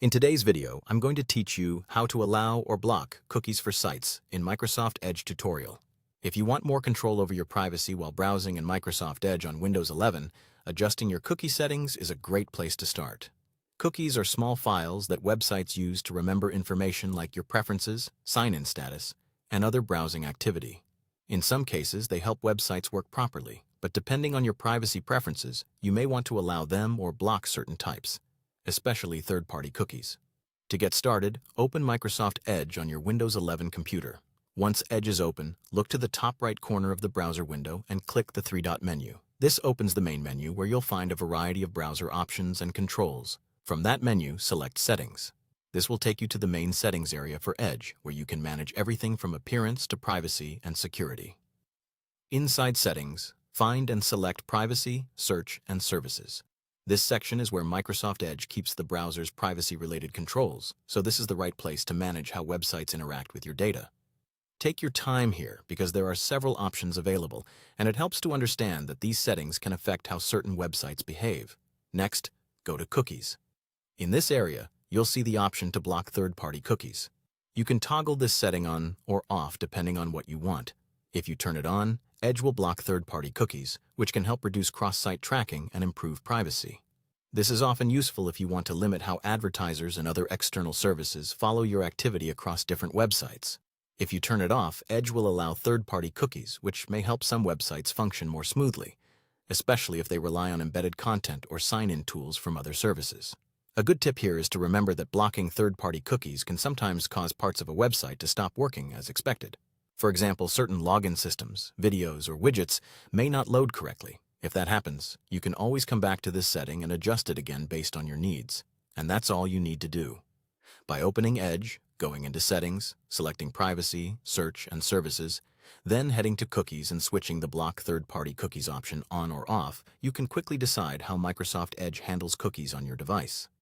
In today's video, I'm going to teach you how to allow or block cookies for sites in Microsoft Edge tutorial. If you want more control over your privacy while browsing in Microsoft Edge on Windows 11, adjusting your cookie settings is a great place to start. Cookies are small files that websites use to remember information like your preferences, sign-in status, and other browsing activity. In some cases, they help websites work properly, but depending on your privacy preferences, you may want to allow them or block certain types, especially third-party cookies. To get started, open Microsoft Edge on your Windows 11 computer. Once Edge is open, look to the top right corner of the browser window and click the three-dot menu. This opens the main menu where you'll find a variety of browser options and controls. From that menu, select Settings. This will take you to the main settings area for Edge, where you can manage everything from appearance to privacy and security. Inside Settings, find and select Privacy, Search, and Services. This section is where Microsoft Edge keeps the browser's privacy-related controls, so this is the right place to manage how websites interact with your data. Take your time here because there are several options available, and it helps to understand that these settings can affect how certain websites behave. Next, go to Cookies. In this area, you'll see the option to block third-party cookies. You can toggle this setting on or off depending on what you want. If you turn it on, Edge will block third-party cookies, which can help reduce cross-site tracking and improve privacy. This is often useful if you want to limit how advertisers and other external services follow your activity across different websites. If you turn it off, Edge will allow third-party cookies, which may help some websites function more smoothly, especially if they rely on embedded content or sign-in tools from other services. A good tip here is to remember that blocking third-party cookies can sometimes cause parts of a website to stop working as expected. For example, certain login systems, videos, or widgets may not load correctly. If that happens, you can always come back to this setting and adjust it again based on your needs. And that's all you need to do. By opening Edge, going into Settings, selecting Privacy, Search, and Services, then heading to Cookies and switching the Block Third-Party Cookies option on or off, you can quickly decide how Microsoft Edge handles cookies on your device.